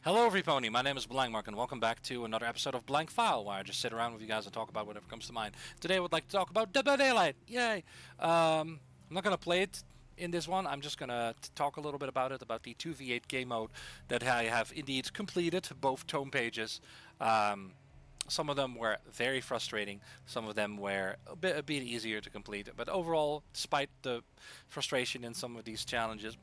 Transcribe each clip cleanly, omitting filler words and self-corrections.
Hello everybody, my name is Blancmark and welcome back to another episode of Blank File, where I just sit around with you guys and talk about whatever comes to mind. Today I would like to talk about Dead by Daylight, yay! I'm not going to play it in this one, I'm just going to talk a little bit about it, about the 2v8 game mode that I have indeed completed, both tome pages. Some of them were very frustrating, some of them were a bit easier to complete, but overall, despite the frustration in some of these challenges,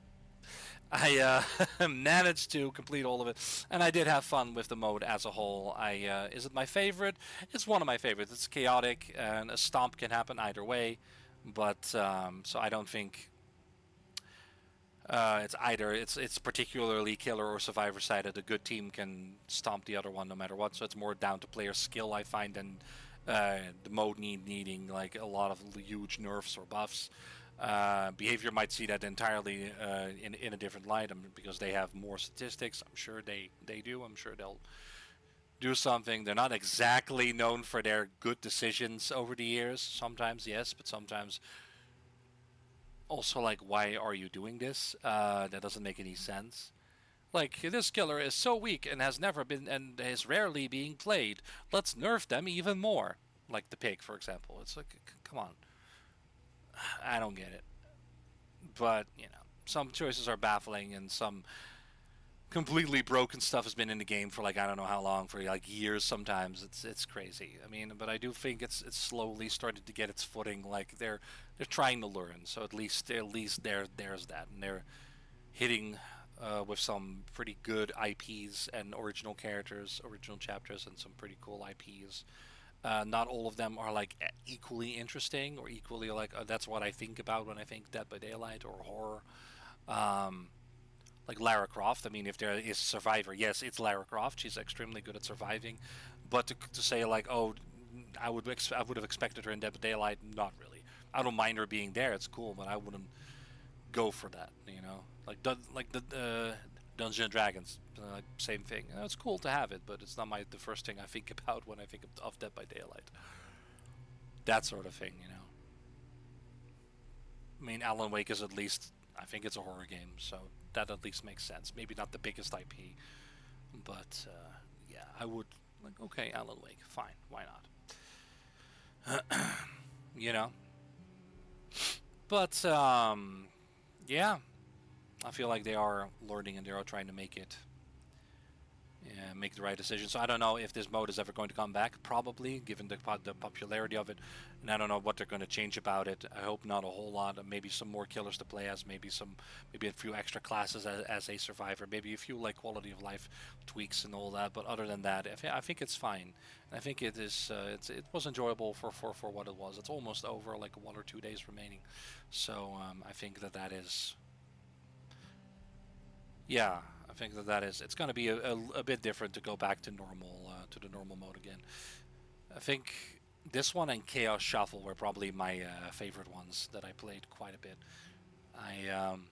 I managed to complete all of it, and I did have fun with the mode as a whole. Is it my favorite? It's one of my favorites. It's chaotic, and a stomp can happen either way, but so I don't think it's particularly killer or survivor sided. A good team can stomp the other one no matter what. So it's more down to player skill, I find, than the mode needing like a lot of huge nerfs or buffs. Behavior might see that entirely in a different light because they have more statistics. I'm sure they do. I'm sure they'll do something. They're not exactly known for their good decisions over the years. Sometimes, yes, but sometimes also, like, why are you doing this? That doesn't make any sense. Like, this killer is so weak and has never been and is rarely being played. Let's nerf them even more. Like the pig, for example. It's like, come on. I don't get it. But, some choices are baffling and some completely broken stuff has been in the game for like I don't know how long, for like years sometimes. It's crazy. I mean, but I do think it's slowly started to get its footing. Like they're trying to learn. So at least there's that, and they're hitting with some pretty good IPs and original characters, original chapters, and some pretty cool IPs. Not all of them are like equally interesting or equally like that's what I think about when I think Dead by Daylight or horror. Um, like Lara Croft. I mean, if there is a survivor, yes, it's Lara Croft. She's extremely good at surviving. But to say like, oh, I would have expected her in Dead by Daylight, not really. I don't mind her being there. It's cool, but I wouldn't go for that. Like the Dungeons and Dragons, same thing. It's cool to have it, but it's not the first thing I think about when I think of Dead by Daylight. That sort of thing. I mean, Alan Wake is at least, I think it's a horror game, so that at least makes sense. Maybe not the biggest IP, but yeah, I would like. Okay, Alan Wake, fine, why not? you know, but yeah, I feel like they are learning and they are trying to make the right decision. So I don't know if this mode is ever going to come back. Probably, given the popularity of it, and I don't know what they're going to change about it. I hope not a whole lot. Maybe some more killers to play as. Maybe a few extra classes as a survivor. Maybe a few like quality of life tweaks and all that. But other than that, I think it's fine. And I think it is. It was enjoyable for what it was. It's almost over. Like 1 or 2 days remaining. So I think that is. Yeah, I think that is. It's going to be a bit different to go back to normal to the normal mode again. I think this one and Chaos Shuffle were probably my favorite ones that I played quite a bit. I um,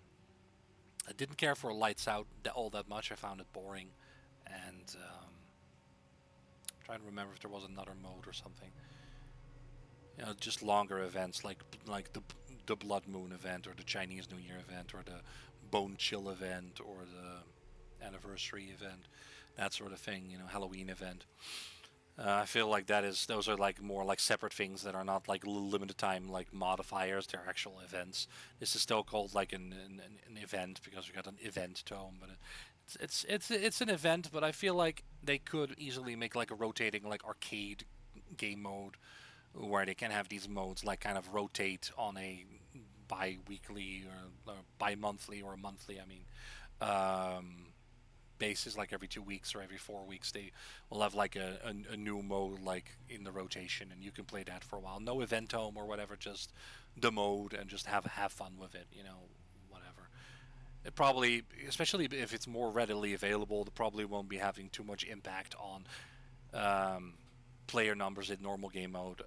I didn't care for Lights Out all that much. I found it boring, and I'm trying to remember if there was another mode or something. Just longer events like the Blood Moon event or the Chinese New Year event or the Bone Chill event or the anniversary event, that sort of thing. Halloween event. I feel like those are like more like separate things that are not like limited time like modifiers. They're actual events. This is still called like an event because we got an event tome, but it's an event. But I feel like they could easily make like a rotating like arcade game mode where they can have these modes like kind of rotate on a bi-weekly or bi-monthly or monthly. I mean, um, basis, like every 2 weeks or every 4 weeks, they will have like a new mode like in the rotation, and you can play that for a while. No event home or whatever, just the mode, and just have fun with it. Whatever. It probably, especially if it's more readily available, it probably won't be having too much impact on um, player numbers in normal game mode,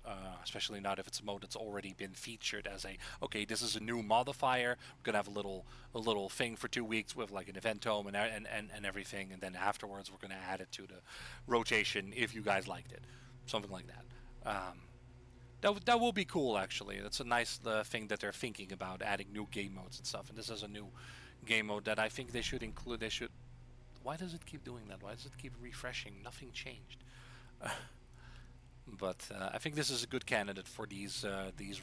especially not if it's a mode that's already been featured as a okay. This is a new modifier. We're gonna have a little thing for 2 weeks with like an event home and everything, and then afterwards we're gonna add it to the rotation if you guys liked it, something like that. Um, that will be cool actually. That's a nice thing that they're thinking about adding new game modes and stuff. And this is a new game mode that I think they should include. They should why does it keep doing that? Why does it keep refreshing? Nothing changed. But I think this is a good candidate for these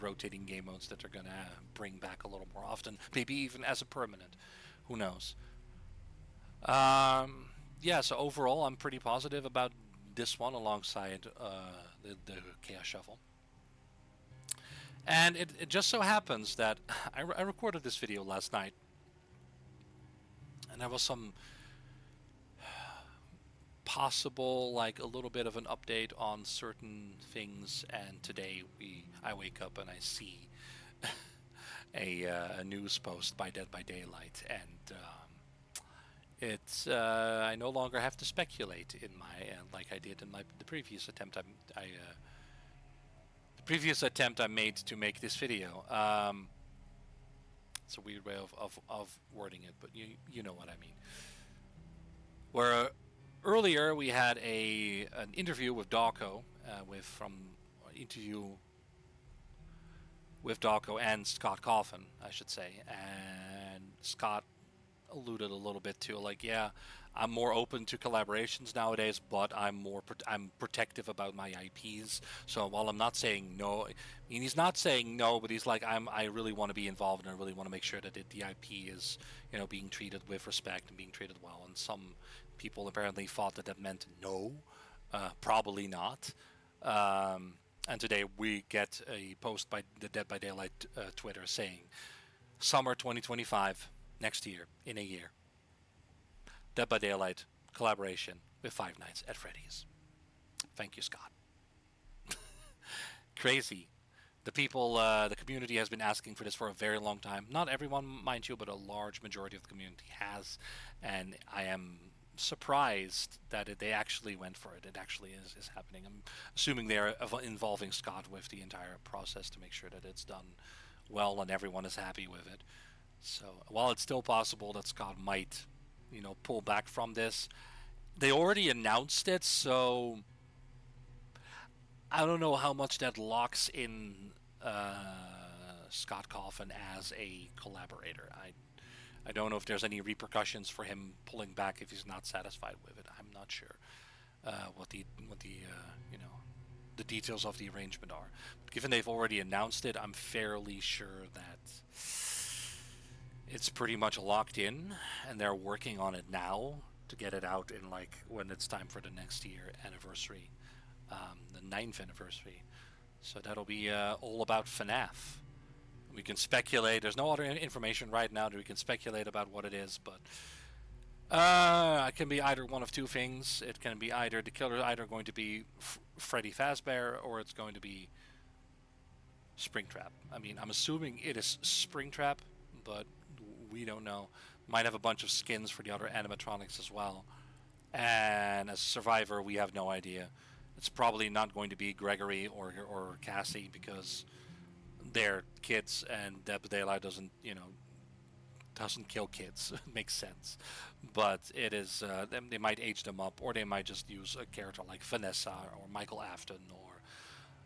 rotating game modes that they're gonna bring back a little more often, maybe even as a permanent. Who knows? Um, yeah. So overall, I'm pretty positive about this one alongside the Chaos Shuffle. And it just so happens that I recorded this video last night, and there was some possible, like a little bit of an update on certain things. And today I wake up and I see a news post by Dead by Daylight, and it's I no longer have to speculate in my like I did in the previous attempt the previous attempt I made to make this video. It's a weird way of wording it, but you know what I mean. Where earlier we had an interview with Darko, with from interview with Darko and Scott Coffin, I should say, and Scott alluded a little bit to, like, yeah, I'm more open to collaborations nowadays, but I'm protective about my IPs. So while I'm not saying no, I mean, he's not saying no, but he's like, I really want to be involved, and I really want to make sure that the IP is, being treated with respect and being treated well. And some people apparently thought that meant no, probably not. And today we get a post by the Dead by Daylight Twitter saying, summer 2025, next year, in a year. Dead by Daylight collaboration with Five Nights at Freddy's. Thank you, Scott. Crazy. The community has been asking for this for a very long time. Not everyone, mind you, but a large majority of the community has. And I am surprised that they actually went for it. It actually is happening. I'm assuming they're involving Scott with the entire process to make sure that it's done well and everyone is happy with it. So while it's still possible that Scott might, pull back from this, they already announced it, so I don't know how much that locks in Scott Coffin as a collaborator. I don't know if there's any repercussions for him pulling back if he's not satisfied with it. I'm not sure what the the details of the arrangement are. But given they've already announced it, I'm fairly sure that it's pretty much locked in, and they're working on it now to get it out in, like, when it's time for the next year anniversary, the 9th anniversary. So that'll be all about FNAF. We can speculate. There's no other information right now that we can speculate about what it is, but it can be either one of two things. It can be either the killer is either going to be Freddy Fazbear, or it's going to be Springtrap. I mean, I'm assuming it is Springtrap, but we don't know. Might have a bunch of skins for the other animatronics as well. And as a survivor, we have no idea. It's probably not going to be Gregory or Cassie, because they're kids, and Dead by Daylight doesn't kill kids. It makes sense. But it is they might age them up, or they might just use a character like Vanessa or Michael Afton, or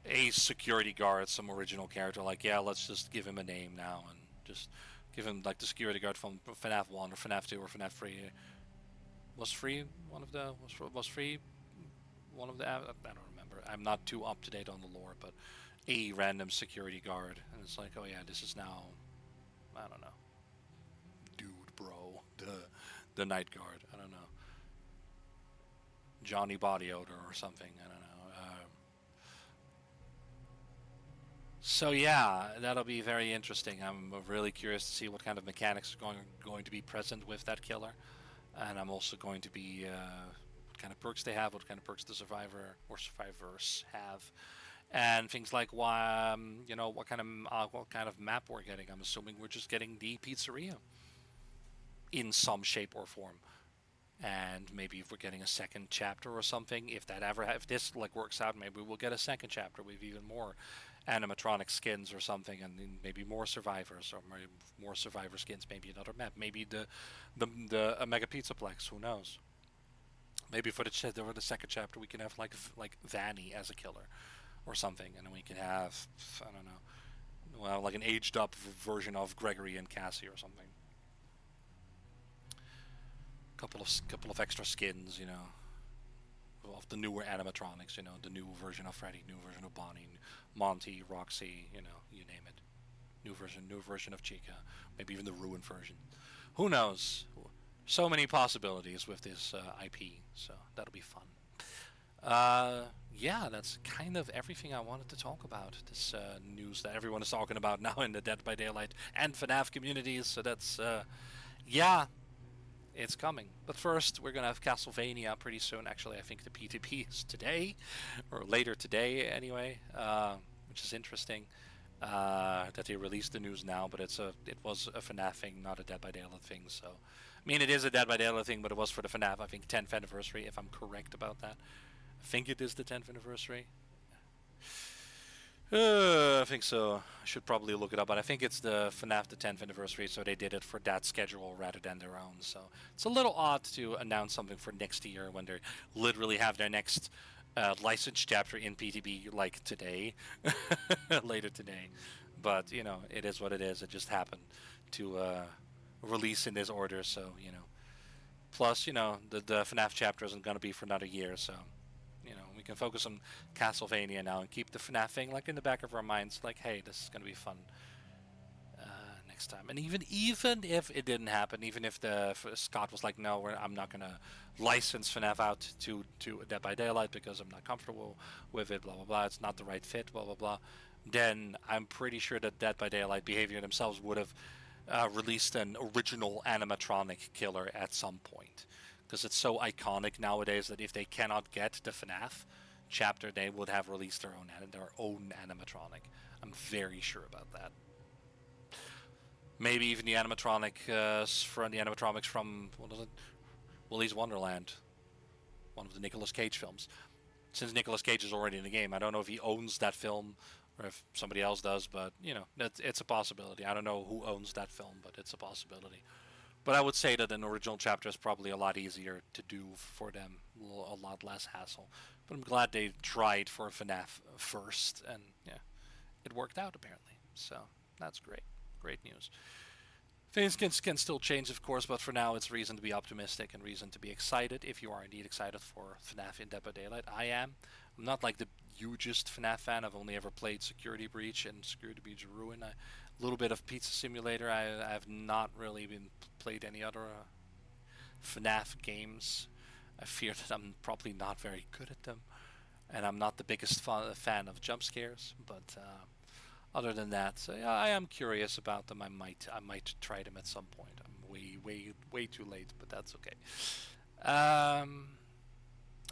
a security guard, some original character. Like, yeah, let's just give him a name now and just give him, like, the security guard from FNAF 1 or FNAF 2 or FNAF 3. Was Free one of the was Free one of the I don't remember. I'm not too up to date on the lore, but a random security guard, and it's like, oh yeah, this is now, I don't know, dude, bro, the night guard. I don't know, Johnny Body Odor or something. I don't know. So yeah, that'll be very interesting. I'm really curious to see what kind of mechanics are going to be present with that killer, and I'm also going to be what kind of perks they have, what kind of perks the survivor or survivors have, and things like what kind of map we're getting. I'm assuming we're just getting the pizzeria in some shape or form, and maybe if we're getting a second chapter or something, if this like works out, maybe we'll get a second chapter with even more animatronic skins or something, and then maybe more survivors, or maybe more survivor skins, maybe another map, maybe the Mega Pizzaplex. Who knows? Maybe for the second chapter we can have like Vanny as a killer or something, and then we can have, I don't know, well, like an aged up version of Gregory and Cassie or something. couple of extra skins, of the newer animatronics, the new version of Freddy, new version of Bonnie, Monty, Roxy, you name it. New version of Chica, maybe even the Ruin version. Who knows? So many possibilities with this IP, so that'll be fun. Yeah, that's kind of everything I wanted to talk about. This news that everyone is talking about now in the Dead by Daylight and FNAF communities. So that's yeah, it's coming. But first, we're gonna have Castlevania pretty soon. Actually, I think the PTP is today, or later today anyway, which is interesting. That they released the news now, but it was a FNAF thing, not a Dead by Daylight thing. So, I mean, it is a Dead by Daylight thing, but it was for the FNAF, I think, 10th anniversary, if I'm correct about that. I think it is the 10th anniversary. I think so. I should probably look it up, but I think it's the FNAF the 10th anniversary, so they did it for that schedule rather than their own. So it's a little odd to announce something for next year when they literally have their next license chapter in PTB like today, later today. But it is what it is. It just happened to release in this order, so Plus, the FNAF chapter isn't going to be for another year, so we can focus on Castlevania now and keep the FNAF thing like in the back of our minds, like, hey, this is going to be fun next time. And even if it didn't happen, even if Scott was like, no, I'm not going to license FNAF out to Dead by Daylight because I'm not comfortable with it, blah blah blah. It's not the right fit, blah blah blah. Then I'm pretty sure that Dead by Daylight Behavior themselves would have released an original animatronic killer at some point, because it's so iconic nowadays that if they cannot get the FNAF chapter, they would have released their own animatronic. I'm very sure about that. Maybe even the animatronics from what is it, Willy's Wonderland, one of the Nicolas Cage films. Since Nicolas Cage is already in the game, I don't know if he owns that film or if somebody else does, but it's a possibility. I don't know who owns that film, but it's a possibility. But I would say that an original chapter is probably a lot easier to do for them, a lot less hassle. But I'm glad they tried for FNAF first, and yeah, it worked out apparently. So that's great. Great news. Things can still change, of course, but for now it's reason to be optimistic and reason to be excited. If you are indeed excited for FNAF in Dead by Daylight, I am. I'm not like the hugest FNAF fan. I've only ever played Security Breach and Security Breach Ruin. A little bit of Pizza Simulator. I have not really been played any other FNAF games. I fear that I'm probably not very good at them, and I'm not the biggest fan of jump scares. But other than that, so yeah, I am curious about them. I might try them at some point. I'm way too late, but that's okay.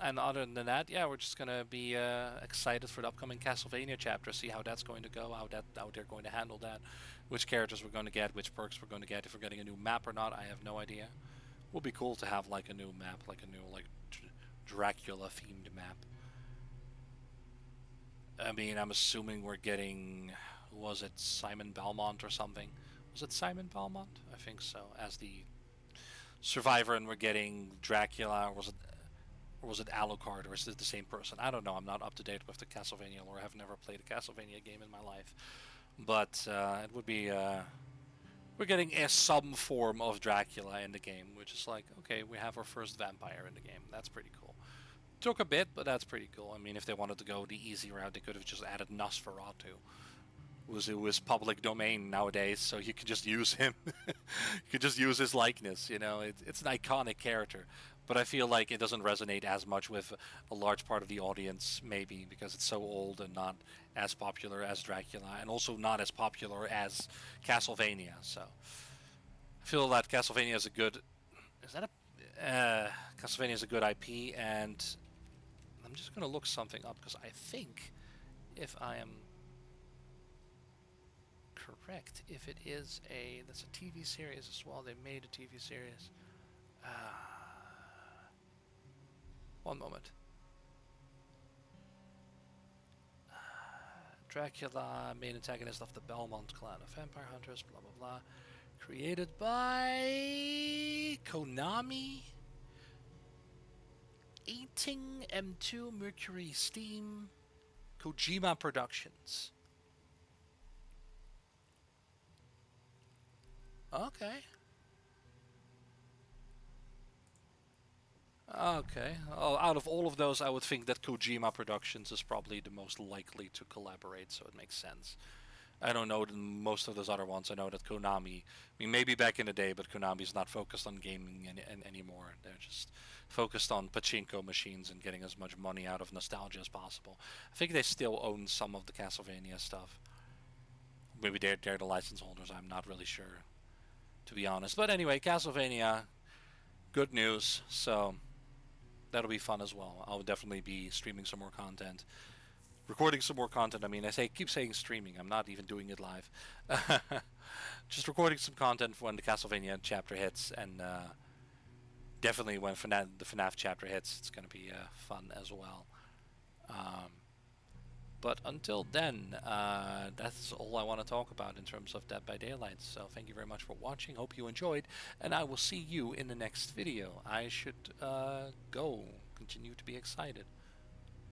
And other than that, yeah, we're just gonna be excited for the upcoming Castlevania chapter. See how that's going to go. How they're going to handle that. Which characters we're going to get. Which perks we're going to get. If we're getting a new map or not, I have no idea. Would be cool to have like a new map, like a new Dracula themed map. I mean, I'm assuming we're getting, was it Simon Belmont or something? Was it Simon Belmont? I think so. As the survivor, and we're getting Dracula, or was it Alucard, or is it the same person? I don't know. I'm not up to date with the Castlevania lore. I've never played a Castlevania game in my life, but it would be. We're getting some form of Dracula in the game, which is like, okay, we have our first vampire in the game. That's pretty cool. Took a bit, but that's pretty cool. I mean, if they wanted to go the easy route, they could have just added Nosferatu. It was public domain nowadays, so you could just use him. You could just use his likeness. It's an iconic character, but I feel like it doesn't resonate as much with a large part of the audience, maybe because it's so old and not as popular as Dracula, and also not as popular as Castlevania. So I feel that Castlevania is a good. Is that a Castlevania is a good IP, and I'm just gonna look something up because I think, if I am correct, if it is that's a TV series as well. They made a TV series. Uh, One moment. Dracula, main antagonist of the Belmont clan of vampire hunters, blah blah blah. Created by Konami. 18 M2 Mercury Steam Kojima Productions. Okay. Okay. Oh, out of all of those, I would think that Kojima Productions is probably the most likely to collaborate, so it makes sense. I don't know most of those other ones. I know that Konami, I mean, maybe back in the day, but Konami's not focused on gaming anymore. They're just focused on pachinko machines and getting as much money out of nostalgia as possible. I think they still own some of the Castlevania stuff. Maybe they're the license holders. I'm not really sure, to be honest. But anyway, Castlevania, good news. So that'll be fun as well. I'll definitely be streaming some more content, recording some more content. I mean, keep saying streaming. I'm not even doing it live. Just recording some content for when the Castlevania chapter hits, and definitely when the FNAF chapter hits, it's going to be fun as well. Um, but until then, that's all I want to talk about in terms of Dead by Daylight. So thank you very much for watching. Hope you enjoyed, and I will see you in the next video. I should go. Continue to be excited.